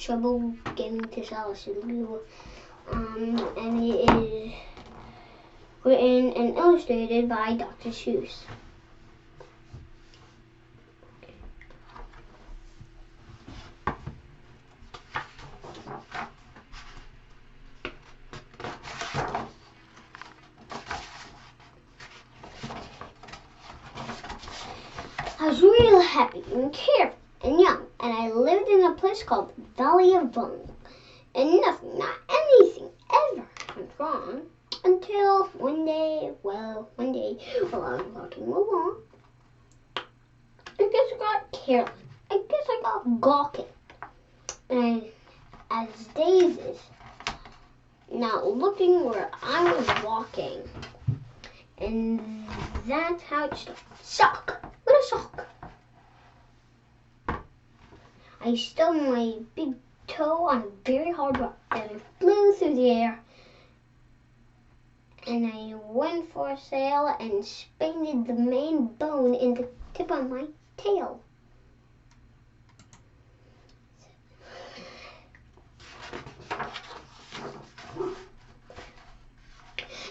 trouble getting to Sollew. And it is written and illustrated by Dr. Seuss. I was real happy and carefree and young, and I lived in a place called Valley of Bone. And nothing, not anything, ever went wrong until one day, while I was walking along, I guess I got careless. I guess I got gawking. And as daisies, not looking where I was walking. And that's how it started. Sock! What a sock! I stubbed my big toe on a very hard rock, and it flew through the air. And I went for a sail and sprained the main bone in the tip of my tail.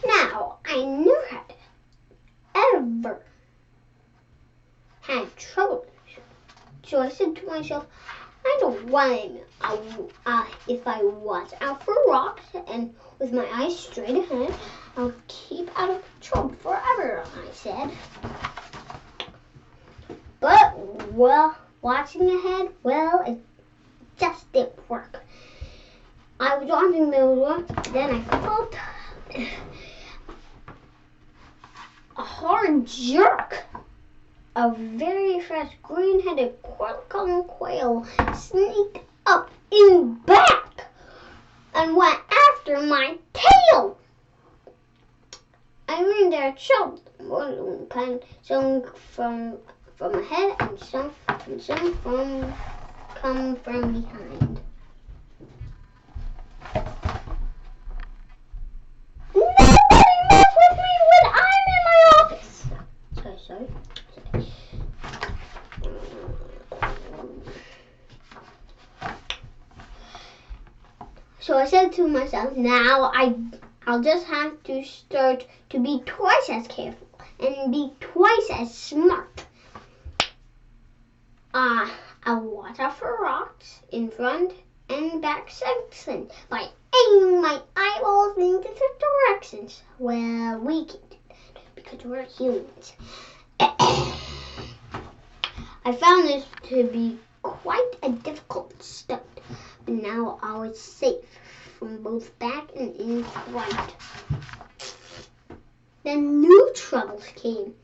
Now, I never had ever had trouble. So I said to myself, I don't want if I watch out for rocks and with my eyes straight ahead, I'll keep out of trouble forever, I said. But, well, watching ahead, well, it just didn't work. I was watching the road, then I felt a hard jerk. A very fast green-headed corn quail sneaked up in back and went after my tail. I leaned there, choked, some from ahead and some come from behind. Nobody mess with me when I'm in my office. Sorry. So I said to myself, now I'll just have to start to be twice as careful and be twice as smart. I'll watch out for rocks in front and back sections by aiming my eyeballs in different directions. Well, we can do that because we're humans. I found this to be quite a difficult stunt, but now I was safe from both back and in front. Then new troubles came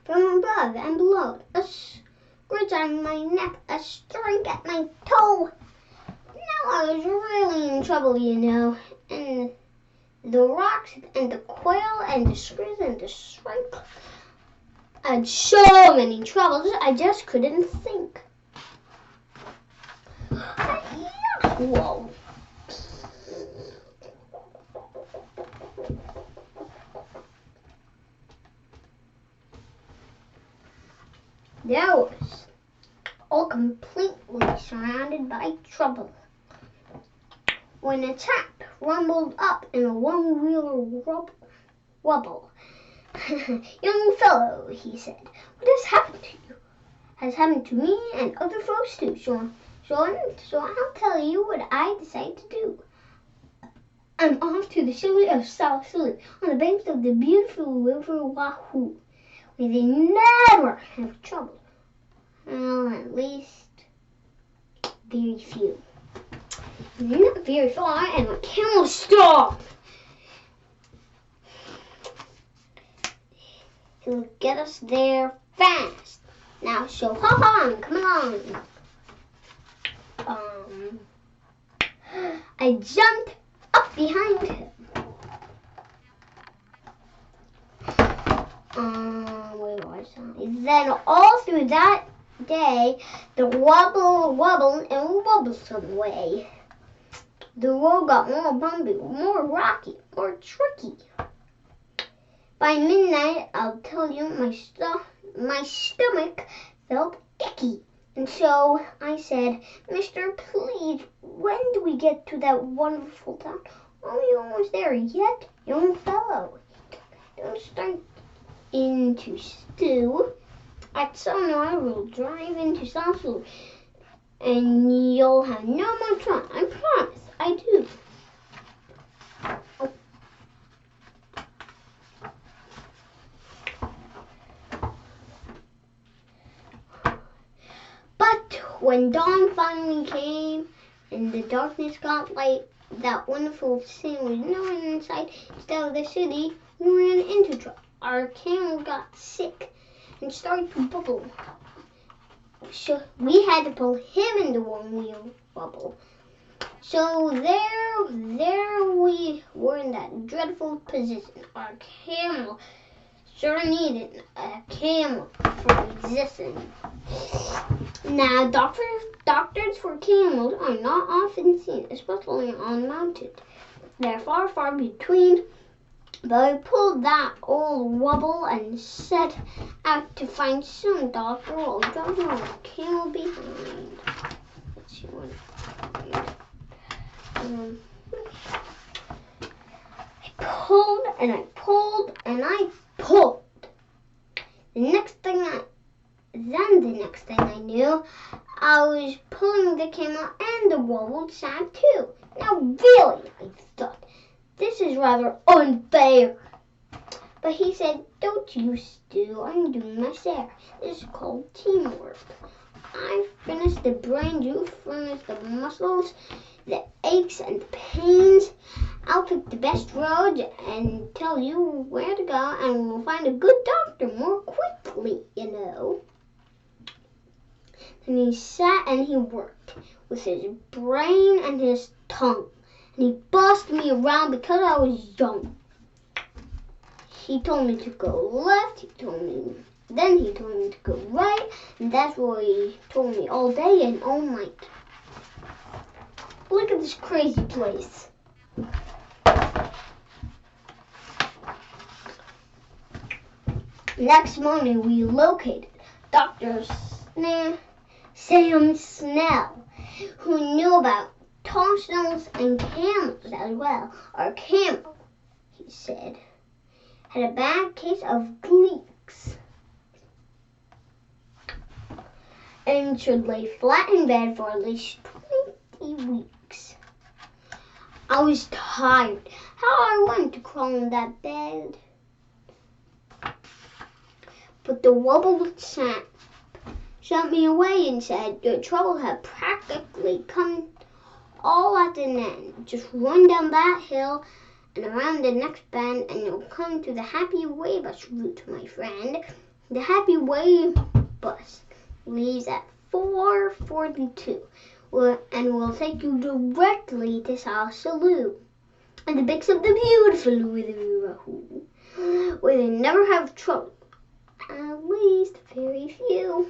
from above and below. A scratch on my neck, a strike at my toe. Now I was really in trouble, you know. And the rocks and the quail and the scratch and the strike. I had so many troubles, I just couldn't think. Whoa. There was all completely surrounded by trouble. When a chap rumbled up in a one-wheeler wobble. Young fellow, he said, what has happened to you? Has happened to me and other folks too, so I'll tell you what I decided to do. I'm off to the city of Sollew, on the banks of the beautiful river Wahoo, where they never have trouble. Well, at least very few. Not very far, and my camel stopped. He'll get us there fast. Now, so hop on, come along. I jumped up behind him. Where was I? Then all through that day, the wobble and wobble some way. The road got more bumpy, more rocky, more tricky. By midnight, I'll tell you, my stomach felt icky, And so I said, Mister, please, when do we get to that wonderful town? Oh, you're almost there yet, young fellow. Don't start into stew. At sunrise, we'll drive into Sollew, and you'll have no more trouble. I promise, I do. But when dawn finally came and the darkness got light, that wonderful scene was no one inside. Instead of the city, we ran into trouble. Our camel got sick and started to bubble. So we had to pull him into one-wheel bubble. So there we were in that dreadful position. Our camel sure needed a camel for existence. Now, doctors for camels are not often seen, especially on mountains. They're far, far between. But I pulled that old wobble and set out to find some doctor while driving on a camel behind. Let's see what I pulled and I pulled and I pulled. The next thing I knew, I was pulling the camel and the wobble sat too. Now really, I thought, this is rather unfair. But he said, don't you stew, I'm doing my share. This is called teamwork. I finished the brain, you furnished the muscles, the aches and the pains. I'll pick the best road and tell you where to go, and we'll find a good doctor more quickly, you know. And he sat and he worked with his brain and his tongue. And he bossed me around because I was young. He told me to go left, then he told me to go right, and that's what he told me all day and all night. Look at this crazy place. Next morning we located Dr. Sam Snell, who knew about tonsils and camels as well. Our camel, he said, had a bad case of gleeks and should lay flat in bed for at least 20 weeks. I was tired. How I wanted to crawl in that bed. But the wobbled sap shut me away and said, your trouble had practically come all at an end. Just run down that hill and around the next bend and you'll come to the Happy Way Bus route, my friend. The Happy Way Bus leaves at 4:42 and will take you directly to Sollew and the banks of the beautiful river, where they never have trouble. At least very few.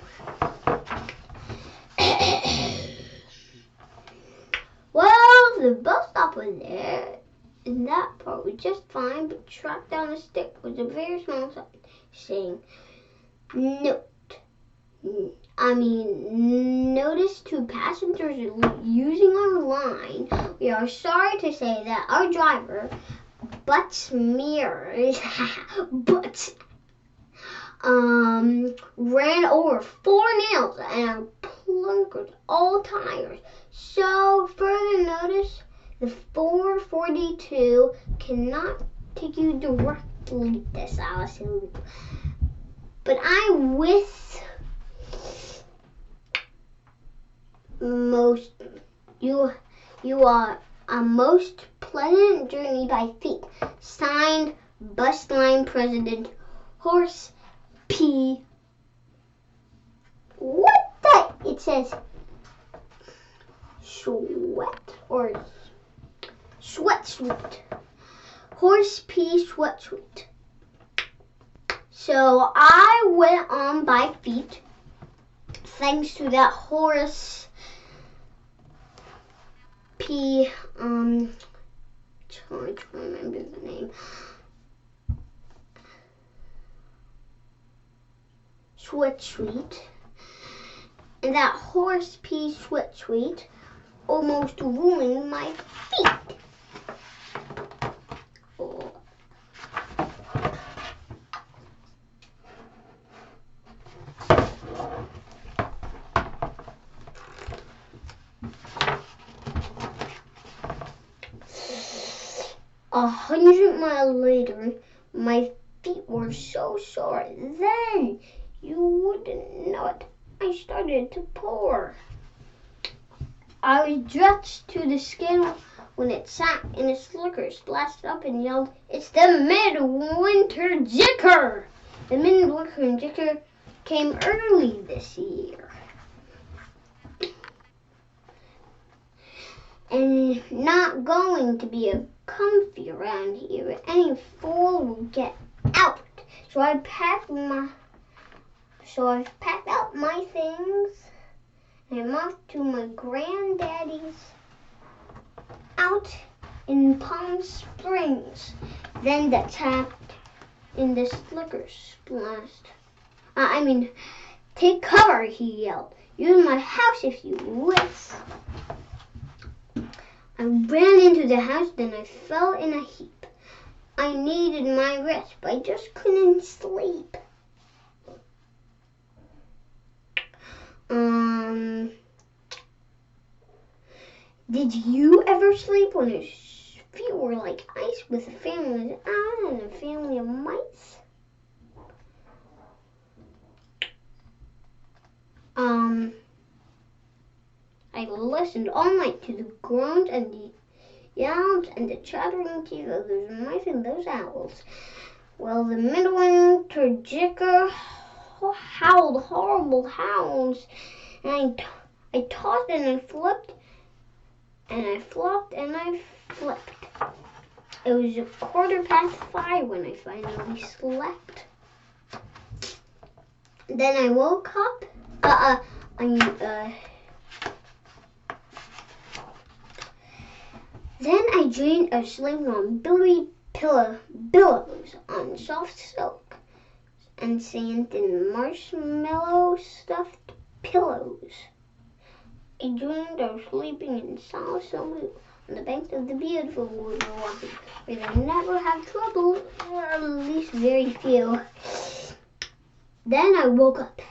Well, the bus stop was there, and that part was just fine, but tracked down a stick was a very small sign saying, notice to passengers using our line. We are sorry to say that our driver butts mirrors, ran over 4 nails and plunkered all tires. So, further notice, the 442 cannot take you directly to Sollew. But I wish you are a most pleasant journey by feet. Signed, Bus Line President Horace P. What the? It says Sweat. Horace P. Sweat. So I went on by feet, thanks to that Horace P. Trying to remember the name. Sweat. and that horse pea sweet almost ruined my feet. Oh. A 100 miles later, my feet were so sore. Then, you wouldn't know it, I started to pour. I was drenched to the skin when it sat in its slickers, splashed up and yelled, "It's the midwinter jicker!" The midwinter jicker came early this year. And not going to be a comfy around here. Any fool will get out. So I've packed up my things and I'm off to my granddaddy's out in Palm Springs. Then the tap in the slicker splashed. Take cover, he yelled. Use my house if you wish. I ran into the house, then I fell in a heap. I needed my rest, but I just couldn't sleep. Did you ever sleep when your feet were like ice with a family of owls and a family of mice? I listened all night to the groans and the yells and the chattering teeth of those mice and those owls. Well, the midwinter jicker howled horrible howls, and I tossed and I flipped, and I flopped and I flipped. It was 5:15 when I finally slept. Then I woke up. Then I dreamed of sleeping on billows on soft silk and sand and marshmallow stuffed pillows. I dreamed of sleeping in Sollew on the banks of the beautiful river Wapping, where they never have trouble, or at least very few. Then I woke up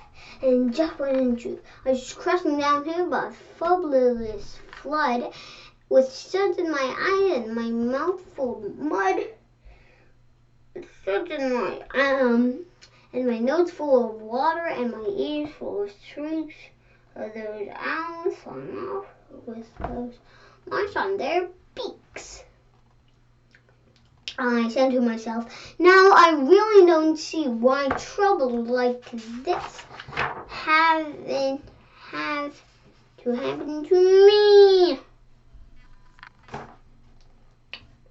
and just went into. I was crossing downhill by a fabulous flood, with suds in my eyes and my mouth full of mud, suds in my and my nose full of water, and my ears full of shrieks of those owls flying off with those mice on their beaks. I said to myself, now I really don't see why trouble like this have to happen to me.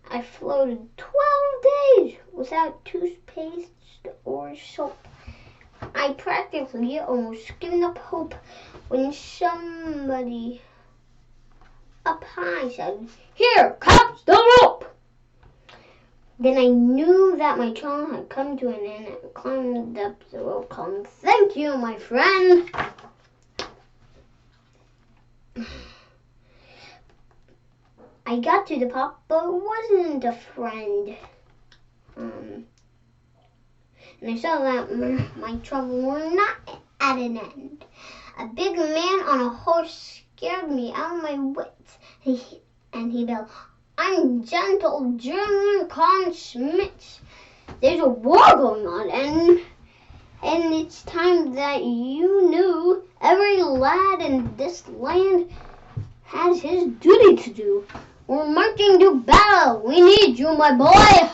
I floated 12 days without toothpaste or soap. I practically almost given up hope when somebody up high said, "Here comes the rope!" Then I knew that my trouble had come to an end and climbed up the rope, calling, "Thank you, my friend." I got to the top, but it wasn't a friend. And I saw that my trouble were not at an end. A big man on a horse scared me out of my wits, and he bellowed, "I'm gentle German Con Schmitz. There's a war going on, and it's time that you knew every lad in this land has his duty to do. We're marching to battle. We need you, my boy.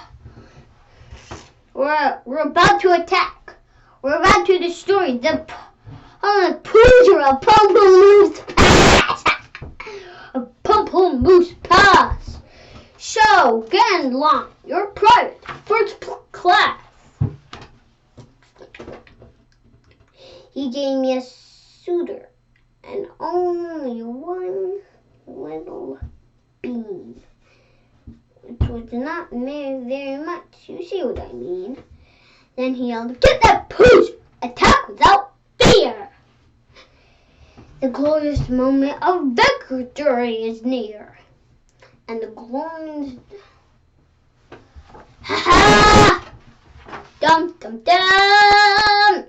We're about to attack. We're about to destroy the Poser of Pamplemousse Pass. A Pamplemousse Pass. So, get in line. You're private, first class." He gave me a suitor and only one little bean, which was not very much. You see what I mean? Then he yelled, "Get that Poser! Attack without fear!" The glorious moment of victory is near. And the glorious... Ha-ha! Dum, dum, dum!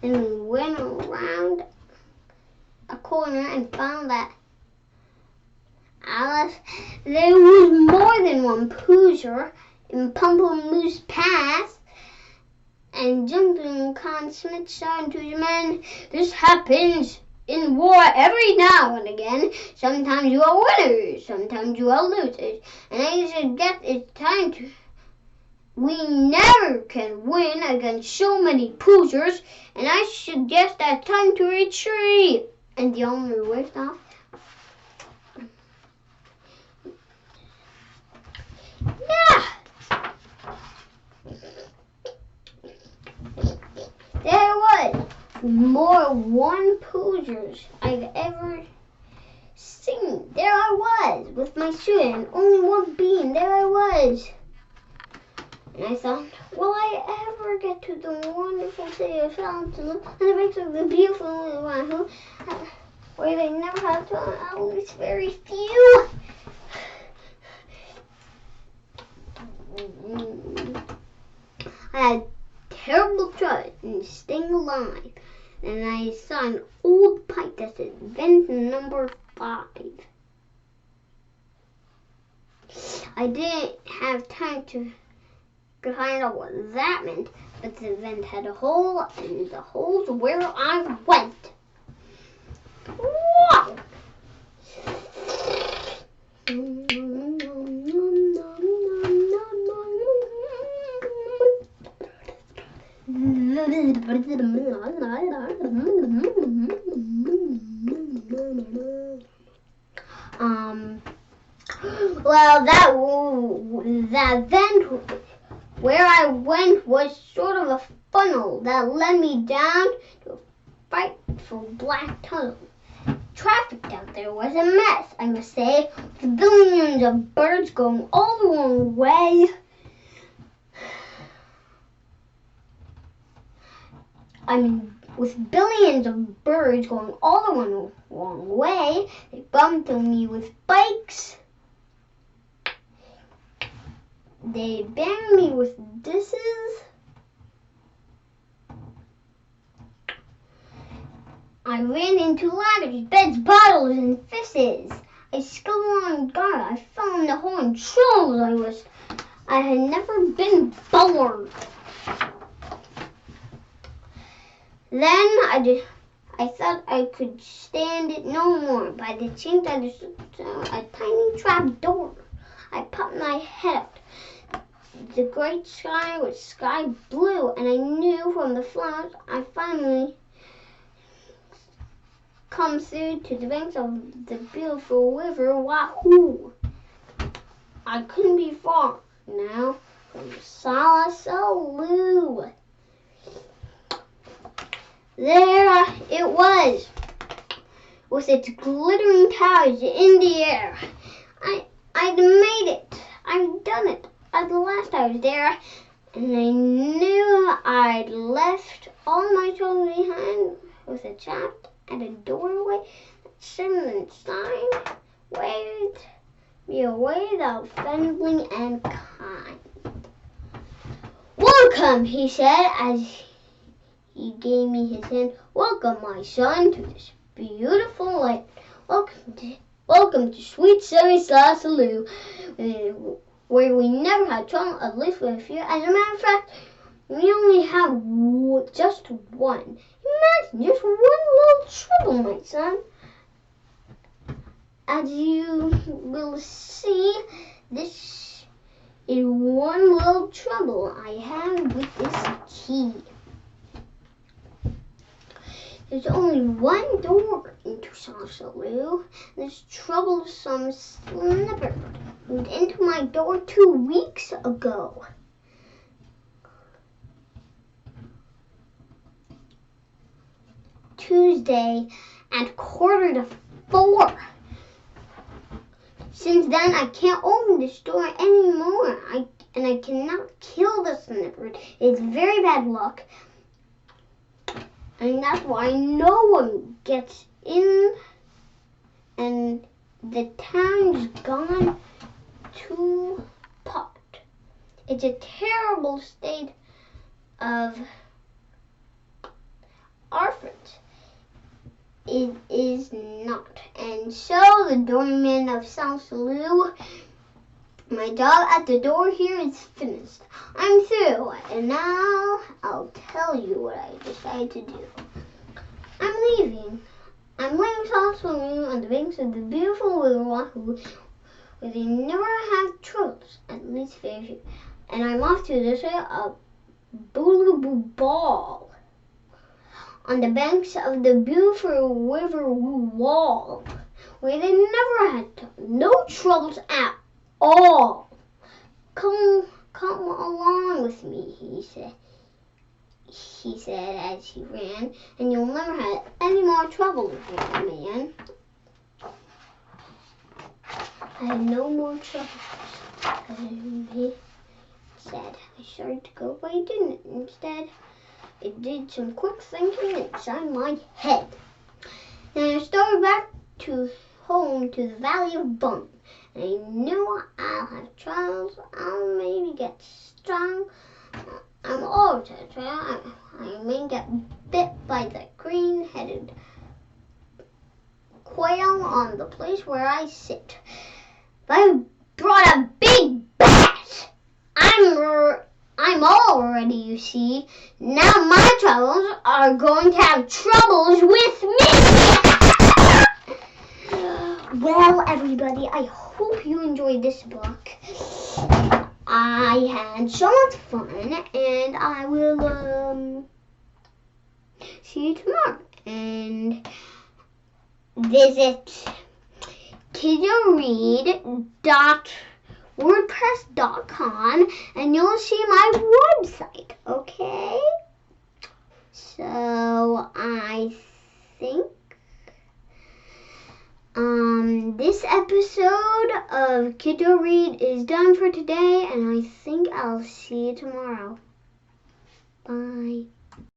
And we went around a corner and found that Alice, there was more than one Poozer in Pumplemoose Pass. And Jumping Con Smith shouted to the men, "This happens in war every now and again. Sometimes you are winners, sometimes you are losers. And I suggest it's time to... We never can win against so many Poozers, and I suggest that time to retreat." And the owner waved off. Yeah! There was more one Poozers I've ever seen. There I was with my suit and only one bean. There I was. And I thought, will I ever get to the wonderful city of Sollew and the banks of the beautiful Little where they never have to, at least very few. I had terrible trouble in staying alive, and I saw an old pipe that said vent number 5. I didn't have time to find out what that meant, but the vent had a hole, and the hole's where I went. Whoa! Well, that vent where I went was sort of a funnel that led me down to a frightful black tunnel. Traffic out there was a mess, I must say, with billions of birds going all the wrong way. With billions of birds going all the wrong way, they bumped into me with bikes. They banged me with dishes. I ran into ladders, beds, bottles, and fishes. I skidded along the guard. I fell in the hole in troubles. I had never been bored. Then I thought I could stand it no more. By the chink of a tiny trap door, I popped my head out. The great sky was sky blue, and I knew from the flowers I finally come through to the banks of the beautiful river Wahoo. I couldn't be far now from Sollew. There it was, with its glittering towers in the air. I'd made it. I'd done it. At the last I was there, and I knew I'd left all my troubles behind with a chap at a doorway that said inside, waved me away without friendly and kind. "Welcome," he said as he gave me his hand. "Welcome, my son, to this beautiful land. Welcome to sweet sunny Sollew, where we never had trouble, at least with a few. As a matter of fact, we only have just one. Imagine just one little trouble, my son. As you will see, this is one little trouble I have with this key. There's only one door into Sollew. This troublesome snipper moved into my door 2 weeks ago. Tuesday at 3:45. Since then, I can't open this door anymore. And I cannot kill the snipper. It's very bad luck. And that's why no one gets in and the town's gone to pot. It's a terrible state of orphans. It is not. And so the doorman of Sollew, my job at the door here is finished. I'm through, and now I'll tell you what I decided to do. I'm leaving. I'm leaving Sollew on the banks of the beautiful river Wahoo, where they never have troubles, at least very few. And I'm off to visit a boolaboo ball on the banks of the beautiful river Wall, where they never had no troubles at all. Come along with me, he said as he ran, and you'll never have any more trouble with me, man. I had no more trouble, he said. I started to go, but I didn't. Instead, it did some quick thinking inside my head. Then I started back home to the Valley of Bun. And I knew I'll have trials. I'll maybe get strong. I'm always a trial. I may get bit by the green-headed quail on the place where I sit. But I brought a big bat. I'm all ready, you see. Now my troubles are going to have troubles with me. Well, everybody, I hope you enjoyed this book. I had so much fun, and I will see you tomorrow. And visit kiddoread.wordpress.com and you'll see my website, okay? So I think this episode of Kiddo Read is done for today, and I think I'll see you tomorrow. Bye.